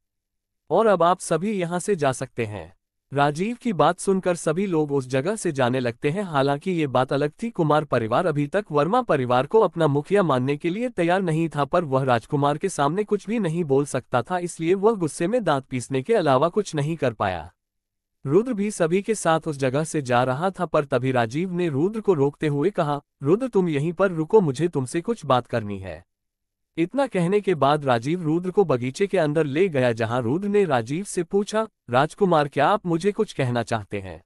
और अब आप सभी यहां से जा सकते हैं। राजीव की बात सुनकर सभी लोग उस जगह से जाने लगते हैं। हालांकि ये बात अलग थी, कुमार परिवार अभी तक वर्मा परिवार को अपना मुखिया मानने के लिए तैयार नहीं था, पर वह राजकुमार के सामने कुछ भी नहीं बोल सकता था, इसलिए वह गुस्से में दांत पीसने के अलावा कुछ नहीं कर पाया। रुद्र भी सभी के साथ उस जगह से जा रहा था, पर तभी राजीव ने रुद्र को रोकते हुए कहा, रुद्र तुम यहीं पर रुको, मुझे तुमसे कुछ बात करनी है। इतना कहने के बाद राजीव रुद्र को बगीचे के अंदर ले गया, जहां रुद्र ने राजीव से पूछा, राजकुमार क्या आप मुझे कुछ कहना चाहते हैं?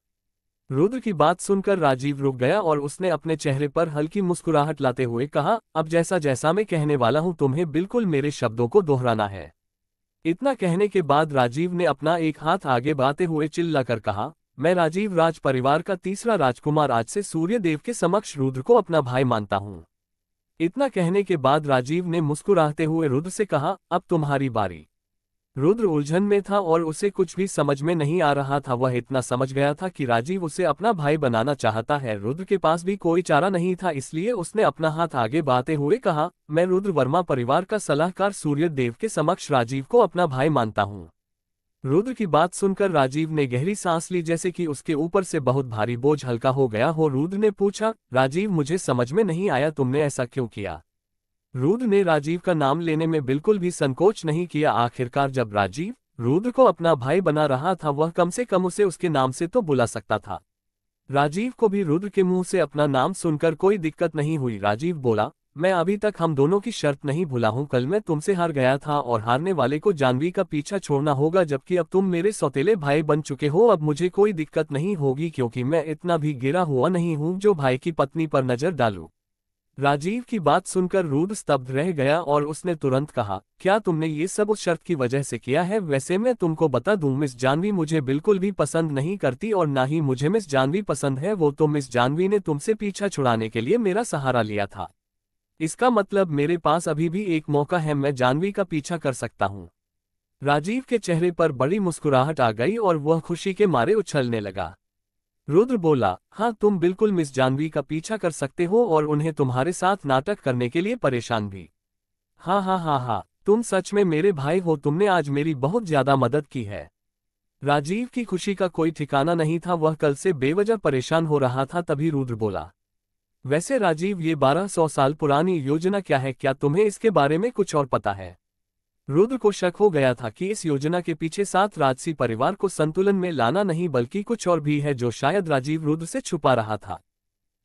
रुद्र की बात सुनकर राजीव रुक गया और उसने अपने चेहरे पर हल्की मुस्कुराहट लाते हुए कहा, अब जैसा जैसा मैं कहने वाला हूं, तुम्हें बिल्कुल मेरे शब्दों को दोहराना है। इतना कहने के बाद राजीव ने अपना एक हाथ आगे बढ़ाते हुए चिल्लाकर कहा, मैं राजीव राज परिवार का तीसरा राजकुमार आज से सूर्यदेव के समक्ष रुद्र को अपना भाई मानता हूं। इतना कहने के बाद राजीव ने मुस्कुराते हुए रुद्र से कहा, अब तुम्हारी बारी। रुद्र उलझन में था और उसे कुछ भी समझ में नहीं आ रहा था। वह इतना समझ गया था कि राजीव उसे अपना भाई बनाना चाहता है। रुद्र के पास भी कोई चारा नहीं था, इसलिए उसने अपना हाथ आगे बढ़ाते हुए कहा, मैं रुद्र वर्मा परिवार का सलाहकार सूर्यदेव के समक्ष राजीव को अपना भाई मानता हूँ। रुद्र की बात सुनकर राजीव ने गहरी सांस ली, जैसे कि उसके ऊपर से बहुत भारी बोझ हल्का हो गया हो। रुद्र ने पूछा, राजीव मुझे समझ में नहीं आया, तुमने ऐसा क्यों किया? रुद्र ने राजीव का नाम लेने में बिल्कुल भी संकोच नहीं किया। आखिरकार जब राजीव रुद्र को अपना भाई बना रहा था, वह कम से कम उसे उसके नाम से तो बुला सकता था। राजीव को भी रुद्र के मुंह से अपना नाम सुनकर कोई दिक्कत नहीं हुई। राजीव बोला, मैं अभी तक हम दोनों की शर्त नहीं भूला हूं। कल मैं तुमसे हार गया था और हारने वाले को जानवी का पीछा छोड़ना होगा, जबकि अब तुम मेरे सौतेले भाई बन चुके हो। अब मुझे कोई दिक्कत नहीं होगी, क्योंकि मैं इतना भी गिरा हुआ नहीं हूं जो भाई की पत्नी पर नजर डालूं। राजीव की बात सुनकर रुद्र स्तब्ध रह गया और उसने तुरंत कहा, क्या तुमने ये सब उस शर्त की वजह से किया है? वैसे मैं तुमको बता दूं, मिस जानवी मुझे बिल्कुल भी पसंद नहीं करती और ना ही मुझे मिस जानवी पसंद है। वो तो मिस जानवी ने तुमसे पीछा छुड़ाने के लिए मेरा सहारा लिया था। इसका मतलब मेरे पास अभी भी एक मौका है, मैं जानवी का पीछा कर सकता हूँ। राजीव के चेहरे पर बड़ी मुस्कुराहट आ गई और वह खुशी के मारे उछलने लगा। रुद्र बोला, हाँ तुम बिल्कुल मिस जानवी का पीछा कर सकते हो और उन्हें तुम्हारे साथ नाटक करने के लिए परेशान भी। हाँ हाँ हाँ हाँ, तुम सच में मेरे भाई हो, तुमने आज मेरी बहुत ज्यादा मदद की है। राजीव की खुशी का कोई ठिकाना नहीं था, वह कल से बेवजह परेशान हो रहा था। तभी रुद्र बोला, वैसे राजीव ये 1200 साल पुरानी योजना क्या है? क्या तुम्हें इसके बारे में कुछ और पता है? रुद्र को शक हो गया था कि इस योजना के पीछे 7 राजसी परिवार को संतुलन में लाना नहीं बल्कि कुछ और भी है जो शायद राजीव रुद्र से छुपा रहा था।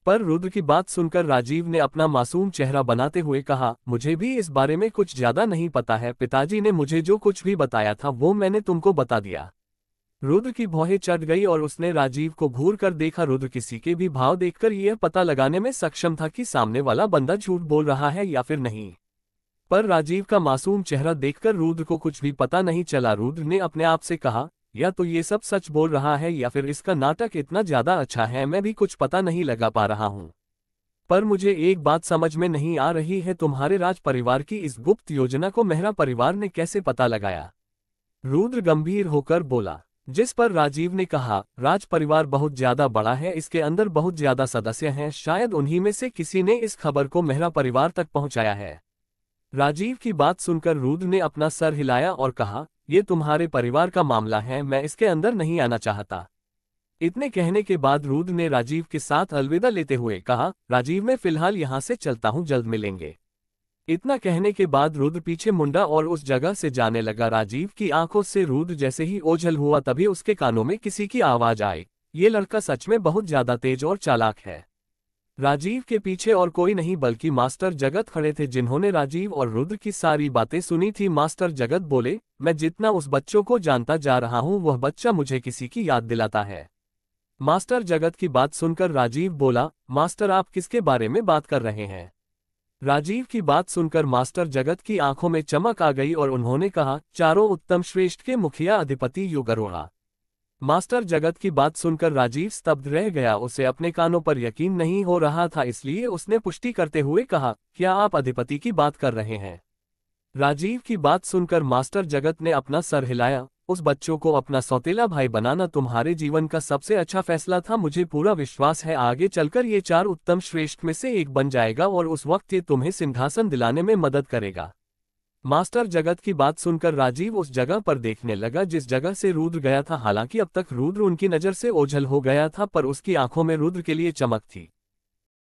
पर रुद्र की बात सुनकर राजीव ने अपना मासूम चेहरा बनाते हुए कहा, मुझे भी इस बारे में कुछ ज्यादा नहीं पता है। पिताजी ने मुझे जो कुछ भी बताया था वो मैंने तुमको बता दिया। रुद्र की भौहें चढ़ गई और उसने राजीव को घूर कर देखा। रुद्र किसी के भी भाव देखकर यह पता लगाने में सक्षम था कि सामने वाला बंदा झूठ बोल रहा है या फिर नहीं। पर राजीव का मासूम चेहरा देखकर रुद्र को कुछ भी पता नहीं चला। रुद्र ने अपने आप से कहा, या तो ये सब सच बोल रहा है या फिर इसका नाटक इतना ज्यादा अच्छा है, मैं भी कुछ पता नहीं लगा पा रहा हूँ। पर मुझे एक बात समझ में नहीं आ रही है, तुम्हारे राज परिवार की इस गुप्त योजना को मेहरा परिवार ने कैसे पता लगाया? रुद्र गंभीर होकर बोला। जिस पर राजीव ने कहा, राज परिवार बहुत ज्यादा बड़ा है, इसके अंदर बहुत ज्यादा सदस्य हैं, शायद उन्हीं में से किसी ने इस खबर को मेहरा परिवार तक पहुंचाया है। राजीव की बात सुनकर रुद्र ने अपना सर हिलाया और कहा, यह तुम्हारे परिवार का मामला है, मैं इसके अंदर नहीं आना चाहता। इतने कहने के बाद रुद्र ने राजीव के साथ अलविदा लेते हुए कहा, राजीव मैं फिलहाल यहाँ से चलता हूँ, जल्द मिलेंगे। इतना कहने के बाद रुद्र पीछे मुंडा और उस जगह से जाने लगा। राजीव की आंखों से रुद्र जैसे ही ओझल हुआ तभी उसके कानों में किसी की आवाज आई, ये लड़का सच में बहुत ज्यादा तेज और चालाक है। राजीव के पीछे और कोई नहीं बल्कि मास्टर जगत खड़े थे, जिन्होंने राजीव और रुद्र की सारी बातें सुनी थी। मास्टर जगत बोले, मैं जितना उस बच्चों को जानता जा रहा हूँ वह बच्चा मुझे किसी की याद दिलाता है। मास्टर जगत की बात सुनकर राजीव बोला, मास्टर आप किसके बारे में बात कर रहे हैं? राजीव की बात सुनकर मास्टर जगत की आंखों में चमक आ गई और उन्होंने कहा, चारों उत्तम श्रेष्ठ के मुखिया अधिपति युगरोड़ा। मास्टर जगत की बात सुनकर राजीव स्तब्ध रह गया, उसे अपने कानों पर यकीन नहीं हो रहा था, इसलिए उसने पुष्टि करते हुए कहा, क्या आप अधिपति की बात कर रहे हैं? राजीव की बात सुनकर मास्टर जगत ने अपना सर हिलाया, उस बच्चों को अपना सौतेला भाई बनाना तुम्हारे जीवन का सबसे अच्छा फैसला था। मुझे पूरा विश्वास है आगे चलकर ये 4 उत्तम श्रेष्ठ में से एक बन जाएगा और उस वक्त ये तुम्हें सिंहासन दिलाने में मदद करेगा। मास्टर जगत की बात सुनकर राजीव उस जगह पर देखने लगा जिस जगह से रुद्र गया था। हालांकि अब तक रुद्र उनकी नजर से ओझल हो गया था, पर उसकी आंखों में रुद्र के लिए चमक थी।